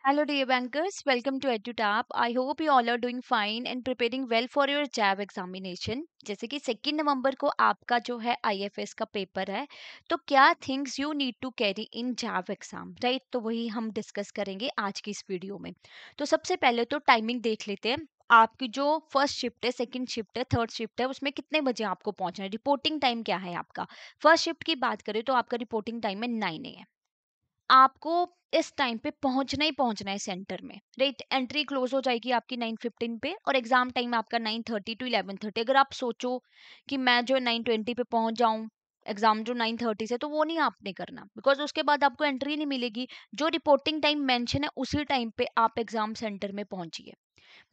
Hello, dear bankers. Welcome to EduTap. I hope you all are doing fine and preparing well for your JAB examination. जैसे कि 2 नवंबर को आपका जो है IFS का पेपर है, तो क्या things you need to carry in JAB exam, right? तो वही हम डिस्कस करेंगे आज की इस वीडियो में। तो सबसे पहले तो टाइमिंग देख लेते हैं। आपकी जो फर्स्ट शिफ्ट है, सेकंड शिफ्ट है, थर्ड शिफ्ट है, उसमें कितने बजे आपको पहुंचना है? रिपोर्टिंग टाइम क्या है आपका? फर्स्ट शिफ्ट की बात करें तो आपका रिपोर्टिंग टाइम है 9 AM। आपको इस टाइम पे पहुंचना ही पहुंचना है सेंटर में, राइट? एंट्री क्लोज हो जाएगी आपकी 9:15 पे और एग्जाम टाइम आपका 9:30 टू 11:30। अगर आप सोचो कि मैं जो 9:20 पे पहुंच जाऊं एग्जाम जो 9:30 से, तो वो नहीं आपने करना, बिकॉज उसके बाद आपको एंट्री नहीं मिलेगी। जो रिपोर्टिंग टाइम मेंशन है उसी टाइम पे आप एग्जाम सेंटर में पहुंचिए।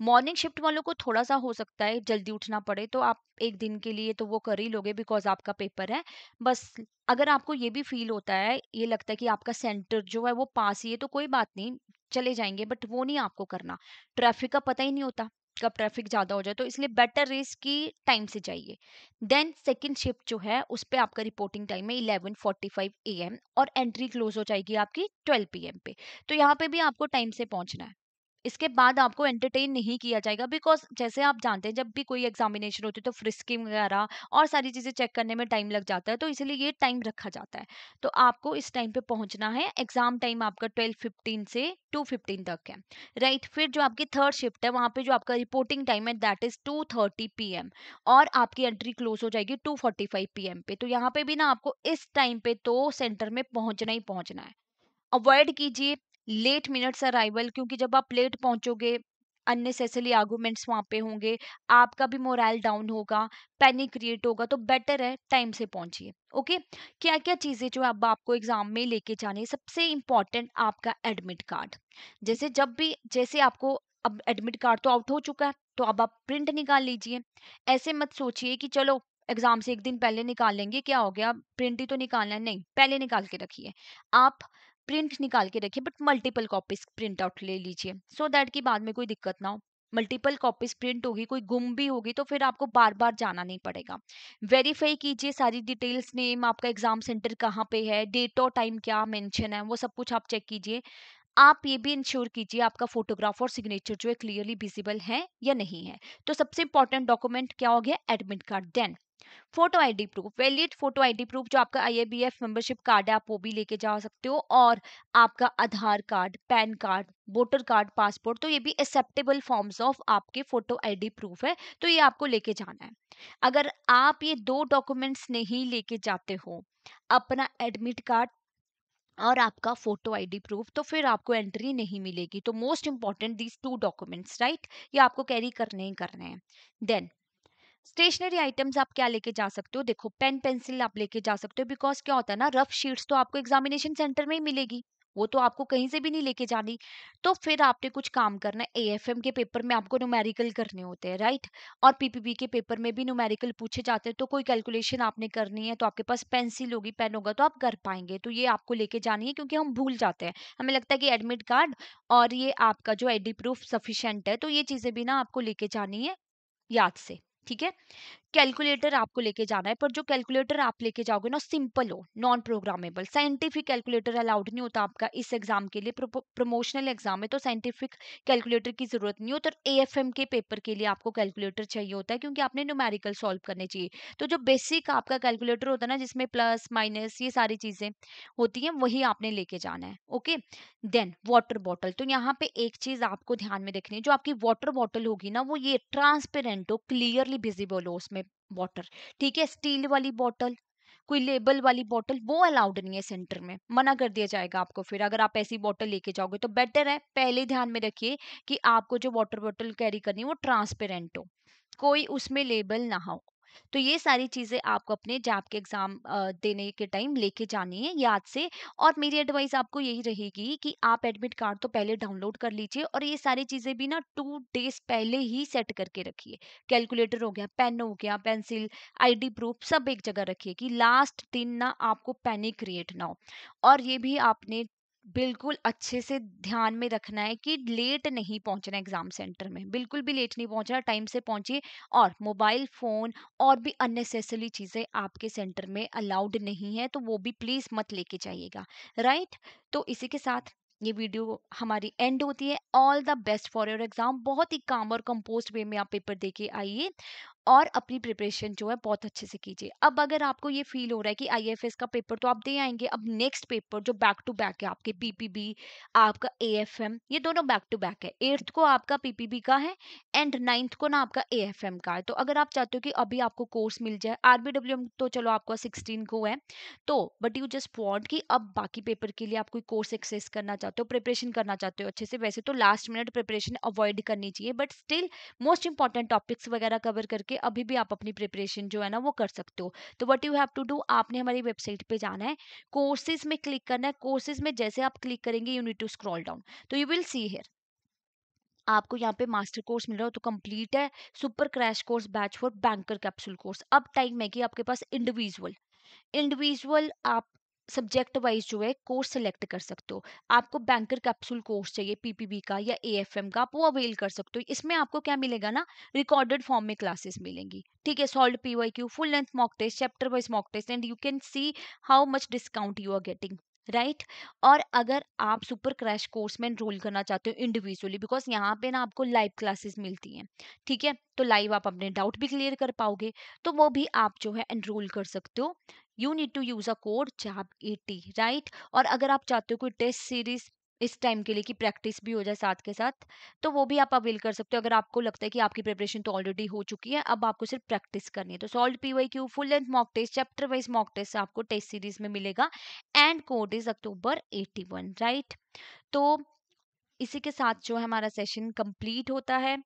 मॉर्निंग शिफ्ट वालों को थोड़ा सा हो सकता है जल्दी उठना पड़े, तो आप एक दिन के लिए तो वो कर ही लोगे बिकॉज आपका पेपर है। बस अगर आपको ये भी फील होता है, ये लगता है कि आपका सेंटर जो है वो पास ही है, तो कोई बात नहीं, चले जाएंगे, बट वो नहीं आपको करना। ट्रैफिक का पता ही नहीं होता कब ट्रैफिक ज्यादा हो जाए, तो इसलिए बेटर इज कि टाइम से जाइए। देन सेकंड शिफ्ट जो है उस पे आपका रिपोर्टिंग टाइम है 11:45 AM और एंट्री क्लोज हो जाएगी आपकी 12 PM पे। तो यहाँ पे भी आपको टाइम से पहुंचना है। इसके बाद आपको एंटरटेन नहीं किया जाएगा, बिकॉज जैसे आप जानते हैं जब भी कोई एग्जामिनेशन होती है तो फ्रिस्किंग वगैरह और सारी चीजें चेक करने में टाइम लग जाता है, तो इसलिए ये टाइम रखा जाता है। तो आपको इस टाइम पे पहुंचना है। एग्जाम टाइम आपका 12:15 से 2:15 तक है, राइट? फिर जो आपकी थर्ड शिफ्ट है वहां पे जो आपका रिपोर्टिंग टाइम है दैट इज 2:30 PM और आपकी एंट्री क्लोज हो जाएगी 2:45 PM पे। तो यहाँ पे भी ना आपको इस टाइम पे तो सेंटर में पहुंचना ही पहुंचना है। अवॉइड कीजिए लेट मिनट्स अराइवल, क्योंकि जब आप लेट पहुंचोगे अननेसेसरी आर्गुमेंट्स वहां पे होंगे, आपका भी मोरल डाउन होगा, पैनिक क्रिएट होगा। तो बेटर है टाइम से पहुंचिए। ओके, क्या क्या चीजें जो अब आपको एग्जाम में लेके जानी है? सबसे इंपॉर्टेंट आपका एडमिट कार्ड। जैसे आपको अब एडमिट कार्ड तो आउट हो चुका है, तो अब आप प्रिंट निकाल लीजिए। ऐसे मत सोचिए कि चलो एग्जाम से एक दिन पहले निकाल लेंगे, क्या हो गया, प्रिंट ही तो निकालना है। नहीं, पहले निकाल के रखिए। आप प्रिंट निकाल के रखिए, but multiple copies print out ले लीजिए, सो दैट कि बाद में कोई दिक्कत ना हो। मल्टीपल कॉपीज प्रिंट होगी, कोई गुम भी होगी तो फिर आपको बार बार जाना नहीं पड़ेगा। वेरीफाई कीजिए सारी डिटेल्स, नेम, आपका एग्जाम सेंटर कहाँ पे है, डेट और टाइम क्या मेंशन है, वो सब कुछ आप चेक कीजिए। आप ये भी इंश्योर कीजिए आपका फोटोग्राफ और सिग्नेचर जो है क्लियरली विजिबल है या नहीं है। तो सबसे इंपॉर्टेंट डॉक्यूमेंट क्या हो गया? Admit card. Then photo ID proof, valid photo ID proof, जो आपका आईएबीएफ मेंबरशिप कार्ड है आप वो भी लेके जा सकते हो, और आपका Aadhaar card, PAN card, voter card, passport, तो ये भी एक्सेप्टेबल फॉर्म्स ऑफ आपके फोटो आईडी प्रूफ है, तो ये आपको लेके जाना है। अगर आप ये दो डॉक्यूमेंट्स नहीं लेके जाते हो, अपना एडमिट कार्ड और आपका फोटो आईडी प्रूफ, तो फिर आपको एंट्री नहीं मिलेगी। तो most important these two documents, right? ये आपको कैरी करने ही करने हैं। देन स्टेशनरी आइटम्स आप क्या लेके जा सकते हो? देखो, पेन पेंसिल आप लेके जा सकते हो, बिकॉज क्या होता है ना, रफ शीट्स तो आपको एग्जामिनेशन सेंटर में ही मिलेगी, वो तो आपको कहीं से भी नहीं लेके जानी। तो फिर आपने कुछ काम करना है। एएफएम के पेपर में आपको न्यूमेरिकल करने होते हैं, राइट? और पीपीबी के पेपर में भी न्यूमेरिकल पूछे जाते हैं, तो कोई कैलकुलेशन आपने करनी है तो आपके पास पेंसिल होगी, पेन होगा, तो आप कर पाएंगे। तो ये आपको लेके जानी है, क्योंकि हम भूल जाते हैं, हमें लगता है कि एडमिट कार्ड और ये आपका जो आईडी प्रूफ सफिशिएंट है, तो ये चीजें भी ना आपको लेके जानी है याद से। ठीक है? कैलकुलेटर आपको लेके जाना है, पर जो कैलकुलेटर आप लेके जाओगे ना, सिंपल हो, non programmable. Scientific calculator allowed नहीं होता आपका इस एग्जाम के लिए। प्रमोशनल एग्जाम है तो साइंटिफिक कैलकुलेटर की जरूरत नहीं होती। और एएफएम के पेपर के लिए आपको कैलकुलेटर चाहिए होता है, क्योंकि आपने न्यूमेरिकल सॉल्व करने चाहिए। तो जो बेसिक आपका कैलकुलेटर होता है ना, जिसमें प्लस माइनस ये सारी चीजें होती हैं, वही आपने लेके जाना है। Okay, then water bottle. तो यहाँ पे एक चीज आपको ध्यान में रखनी है, जो आपकी वाटर बॉटल होगी ना, वो ये ट्रांसपेरेंट हो, क्लियरली विजिबल हो उसमें वाटर। ठीक है? स्टील वाली बॉटल, कोई लेबल वाली बॉटल, वो अलाउड नहीं है सेंटर में, मना कर दिया जाएगा आपको। फिर अगर आप ऐसी बॉटल लेके जाओगे तो बेटर है पहले ध्यान में रखिए कि आपको जो वाटर बॉटल कैरी करनी है वो ट्रांसपेरेंट हो, कोई उसमें लेबल ना हो। तो ये सारी चीजें आपको अपने जैब के एग्जाम देने के टाइम लेके जानी है याद से। और मेरी एडवाइस आपको यही रहेगी कि आप एडमिट कार्ड तो पहले डाउनलोड कर लीजिए, और ये सारी चीजें भी ना 2 डेज पहले ही सेट करके रखिए। कैलकुलेटर हो गया, पेन हो गया, पेंसिल, आईडी प्रूफ, सब एक जगह रखिए कि लास्ट दिन ना आपको पैनिक क्रिएट ना हो। और ये भी आपने बिल्कुल अच्छे से ध्यान में रखना है कि लेट नहीं पहुंचना एग्जाम सेंटर में, बिल्कुल भी लेट नहीं पहुंचना, टाइम से पहुंचिए। और मोबाइल फोन और भी अननेसेसरी चीजें आपके सेंटर में अलाउड नहीं है, तो वो भी प्लीज मत लेके जाइएगा, राइट? तो इसी के साथ ये वीडियो हमारी एंड होती है। All the best for your exam. बहुत ही काम और कंपोस्ट वे में आप पेपर दे के आइए और अपनी प्रिपरेशन जो है बहुत अच्छे से कीजिए। अब अगर आपको ये फील हो रहा है कि आईएफएस का पेपर तो आप दे आएंगे, अब नेक्स्ट पेपर जो बैक टू बैक है आपके पीपीबी, आपका एएफएम, ये दोनों बैक टू बैक है। 8th को आपका पीपीबी का है एंड 9th को ना आपका एएफएम का है। तो अगर आप चाहते हो कि अभी आपको कोर्स मिल जाए, आरबीडब्ल्यूएम तो चलो आपका 16 को है, तो बट यू जस्ट वांट कि अब बाकी पेपर के लिए आप कोई कोर्स एक्सेस करना चाहते हो, प्रिपरेशन करना चाहते हो अच्छे से। वैसे तो लास्ट मिनट प्रिपरेशन अवॉइड करनी चाहिए, but still most important topics वगैरह कवर करके अभी भी आप अपनी प्रिपरेशन जो है ना वो कर सकते हो। तो what you have to do, आपने हमारी वेबसाइट पे जाना है, कोर्सेज में क्लिक करना है। कोर्सेज में जैसे आप क्लिक करेंगे you need to scroll down, तो यू विल सी हियर आपको यहाँ पे मास्टर कोर्स मिल रहा हो तो कंप्लीट है। Super crash course batch for banker capsule course. अब टाइम है कि आपके पास इंडिविजुअल इंडिविजुअल आप सब्जेक्ट वाइज जो है कोर्स सेलेक्ट कर सकते हो। आपको बैंकर कैप्सूल कोर्स चाहिए पीपीबी का या एएफएम का, आप वो अवेल कर सकते हो। इसमें आपको क्या मिलेगा ना, रिकॉर्डेड फॉर्म में क्लासेस मिलेंगी, ठीक है, solve PYQ, full length mock test, chapter wise mock test, and you can see how much discount you are getting, right. और अगर आप सुपर क्रैश कोर्स में एनरोल करना चाहते हो इंडिविजुअली, बिकॉज यहाँ पे ना आपको लाइव क्लासेस मिलती हैं, ठीक है, तो लाइव आप अपने डाउट भी क्लियर कर पाओगे, तो वो भी आप जो है एनरोल कर सकते हो। You need to use a code JAB80, right. और अगर आप चाहते हो कोई टेस्ट सीरीज इस टाइम के लिए कि प्रैक्टिस भी हो जाए साथ के साथ, तो वो भी आप अवेल कर सकते हो। अगर आपको लगता है कि आपकी प्रिपरेशन तो ऑलरेडी हो चुकी है, अब आपको सिर्फ प्रैक्टिस करनी है, तो solve PYQ, full length mock test, chapter wise mock test आपको टेस्ट सीरीज में मिलेगा and code is October 81, right. तो इसी के साथ जो है हमारा सेशन कंप्लीट होता है।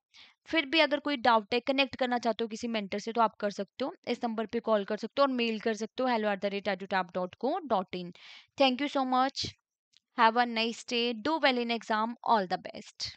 फिर भी अगर कोई डाउट है, कनेक्ट करना चाहते हो किसी मेंटर से, तो आप कर सकते हो, इस नंबर पे कॉल कर सकते हो और मेल कर सकते हो hello@edutap.co.in। Thank you so much, have a nice day, do well in exam, all the best.